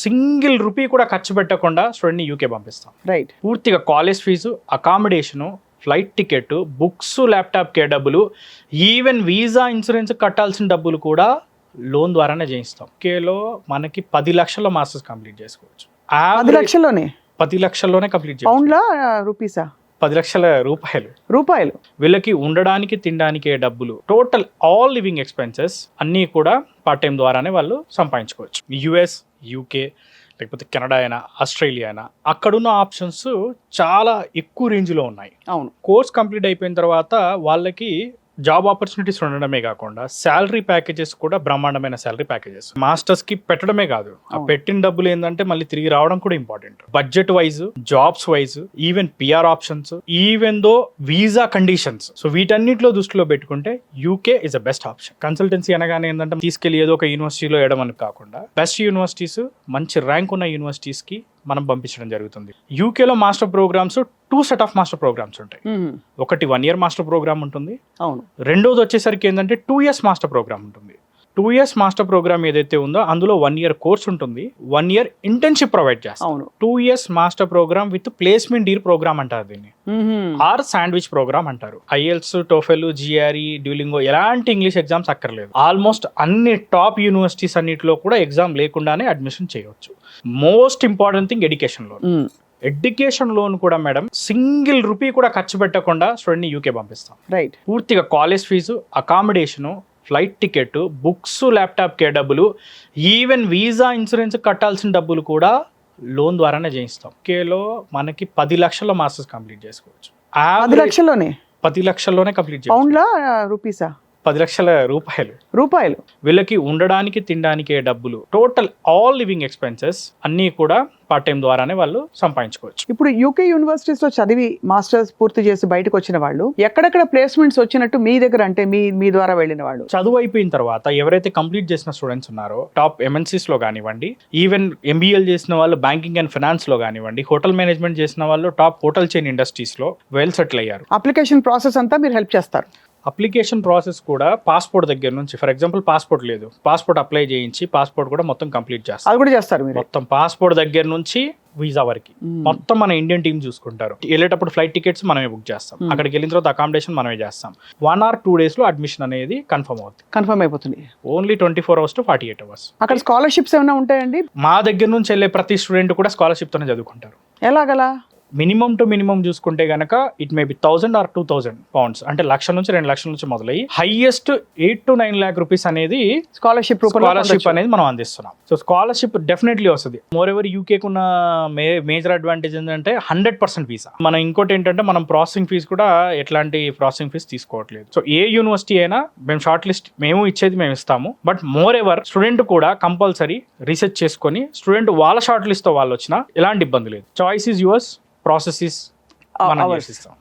Single rupee కూడా ఖర్చు పెట్టకుండా స్టూడెంట్ని యూకే పంపిస్తాం. రైట్. పూర్తిగా college fees, accommodation, flight ticket, books, ల్యాప్టాప్కే డబ్బులు, ఈవెన్ వీసా ఇన్సూరెన్స్ కట్టాల్సిన డబ్బులు కూడా లోన్ ద్వారానే చేయిస్తాం. యూకేలో మనకి 10 లక్షల మాస్టర్స్ కంప్లీట్ చేసుకోవచ్చు. 10 లక్షల్లోనే 10 లక్షల్లోనే కంప్లీట్ చేసుకోవచ్చు. పౌండ్లా రూపీసా? 10 లక్షల రూపాయలు. వీళ్ళకి ఉండడానికి తినడానికే డబ్బులు, టోటల్ ఆల్ లివింగ్ ఎక్స్పెన్సెస్ అన్నీ కూడా పార్ట్ టైం ద్వారానే వాళ్ళు సంపాదించుకోవచ్చు. యుఎస్, యూకే, లేకపోతే కెనడా అయినా, ఆస్ట్రేలియా అయినా అక్కడున్న ఆప్షన్స్ చాలా ఎక్కువ రేంజ్లో ఉన్నాయి. అవును. కోర్స్ కంప్లీట్ అయిపోయిన తర్వాత వాళ్ళకి జాబ్ ఆపర్చునిటీస్ ఉండడమే కాకుండా శాలరీ ప్యాకేజెస్ కూడా బ్రహ్మాండమైన శాలరీ ప్యాకేజెస్. మాస్టర్స్ కి పెట్టడమే కాదు, ఆ పెట్టిన డబ్బులు ఏంటంటే మళ్ళీ తిరిగి రావడం కూడా important. Budget wise, jobs wise, even PR options, even though visa conditions, so వీటన్నిటిలో దృష్టిలో పెట్టుకుంటే UK is the best option. Consultancy అనగానే ఏంటంటే తీసుకెళ్లి ఏదో ఒక యూనివర్సిటీలో వేయడం కాకుండా బెస్ట్ యూనివర్సిటీస్, మంచి ర్యాంక్ ఉన్న యూనివర్సిటీస్ కి మనం పంపించడం జరుగుతుంది. యూకేలో master programmes 2 set of master programmes ఉంటాయి. ఒకటి 1 year మాస్టర్ ప్రోగ్రామ్ ఉంటుంది. అవును. రెండోది వచ్చేసరికి ఏంటంటే 2 years మాస్టర్ ప్రోగ్రామ్ ఉంటుంది. 2 years మాస్టర్ ప్రోగ్రామ్ ఏదైతే ఉందో అందులో 1 year కోర్స్ ఉంటుంది, 1 year ఇంటర్న్షిప్ ప్రొవైడ్ చేస్తాం. అవును. 2 years master program with placement deal program అంటారు దీన్ని, ఆర్ శాండ్విచ్ ప్రోగ్రామ్ అంటారు. ఐఎల్స్, టోఫెల్, జిఆర్ఈ, డ్యూలింగో ఎలాంటి ఇంగ్లీష్ ఎగ్జామ్స్ అక్కర్లేదు. ఆల్మోస్ట్ అన్ని టాప్ యూనివర్సిటీస్ అన్నిటిలో కూడా ఎగ్జామ్ లేకుండానే అడ్మిషన్ చేయవచ్చు. Most important thing education loan. Education loan కూడా మేడం సింగిల్ రూపీ కూడా ఖర్చు పెట్టకుండా స్టూడెంట్ని యూకే పంపిస్తాం. రైట్. పూర్తిగా college fees, accommodation, flight ticket, books, ల్యాప్టాప్కే డబ్బులు, ఈవెన్ వీసా ఇన్సూరెన్స్ కట్టాల్సిన డబ్బులు కూడా లోన్ ద్వారానే చేయిస్తాం. యూకేలో మనకి 10 లక్షల మాస్టర్స్ కంప్లీట్ చేసుకోవచ్చు. 10 లక్షల్లోనే 10 లక్షల్లోనే కంప్లీట్ చేసుకోవచ్చు. పౌండ్లా రూపీసా? 10 లక్షల రూపాయలు. వీళ్ళకి ఉండడానికి తినడానికే డబ్బులు, టోటల్ ఆల్ లివింగ్ ఎక్స్పెన్సెస్ అన్నీ కూడా పార్ట్ టైం ద్వారానే వాళ్ళు సంపాదించుకోవచ్చు. ఇప్పుడు యూకే యూనివర్సిటీస్ లో చదివి మాస్టర్స్ పూర్తి చేసి బయటకు వచ్చిన వాళ్ళు ఎక్కడెక్కడ ప్లేస్మెంట్స్ వచ్చినట్టు మీ దగ్గర, అంటే మీ ద్వారా వెళ్ళిన వాళ్ళు? చదువు అయిపోయిన తర్వాత ఎవరైతే కంప్లీట్ చేసిన స్టూడెంట్స్ ఉన్నారో టాప్ ఎంఎన్సీస్ లో కానివ్వండి, ఈవెన్ ఎంబీఏలు చేసిన వాళ్ళు బ్యాంకింగ్ అండ్ ఫైనాన్స్ లో కానివ్వండి, హోటల్ మేనేజ్మెంట్ చేసిన వాళ్ళు టాప్ హోటల్ చైన్ ఇండస్ట్రీస్ లో వెల్ సెటిల్ అయ్యారు. అప్లికేషన్ ప్రాసెస్ అంతా మీరు హెల్ప్ చేస్తారు? అప్లికేషన్ ప్రాసెస్ కూడా పాస్పోర్ట్ దగ్గర నుంచి, ఫర్ ఎగ్జాంపుల్ పాస్పోర్ట్ లేదు, పాస్పోర్ట్ అప్లై చేయించి పాస్పోర్ట్ కూడా మొత్తం కంప్లీట్ చేస్తారు. అది కూడా చేస్తారు మీరు? మొత్తం పాస్పోర్ట్ దగ్గర నుంచి వీసా వరకు మొత్తం మన ఇండియన్ టీమ్ చూసుకుంటారు. వెళ్ళేటప్పుడు ఫ్లైట్ టికెట్స్ మనమే బుక్ చేస్తాం, అక్కడికి వెళ్ళిన తర్వాత అకామిడేషన్ మనమే చేస్తాం. 1 or 2 days లో అడ్మిషన్ అనేది కన్ఫర్మ్ అయిపోతుంది. Only 24 hours to 48 hours. అక్కడ స్కాలర్షిప్స్ ఏమైనా ఉంటాయండి? మా దగ్గర నుంచి వెళ్ళే ప్రతి స్టూడెంట్ కూడా స్కాలర్షిప్ తోనే చదువుకుంటారు. ఎలాగలా? మినిమం టు మినిమం చూసుకుంటే గనక it may be 1000 or 2000 pounds, అంటే 1,00,000 నుంచి 2,00,000 నుంచి మొదలయ్యి హైయెస్ట్ 8 to 9 lakh rupees అనేది స్కాలర్షిప్ అనేది మనం అందిస్తున్నాం. సో స్కాలర్షిప్ డెఫినెట్లీ వస్తుంది. మోర్ ఎవర్ యూకేకి ఉన్న మేజర్ అడ్వాంటేజ్ ఏంటంటే 100% వీసా. మనం ఇంకోటి ఏంటంటే మనం ప్రాసెసింగ్ ఫీజు కూడా ఎట్లాంటి ప్రాసెసింగ్ ఫీజు తీసుకోవట్లేదు. సో ఏ యూనివర్సిటీ అయినా మేము షార్ట్ లిస్ట్ మేము ఇస్తాము. బట్ మోర్ ఎవర్ స్టూడెంట్ కూడా కంపల్సరీ రీసెర్చ్ చేసుకొని స్టూడెంట్ వాళ్ళ షార్ట్ లిస్ట్ తో వాళ్ళు వచ్చినా ఎలాంటి ఇబ్బంది లేదు. చాయిస్ ఈజ్ యువర్స్, ప్రాసెస్ మనం చేసిస్తాం.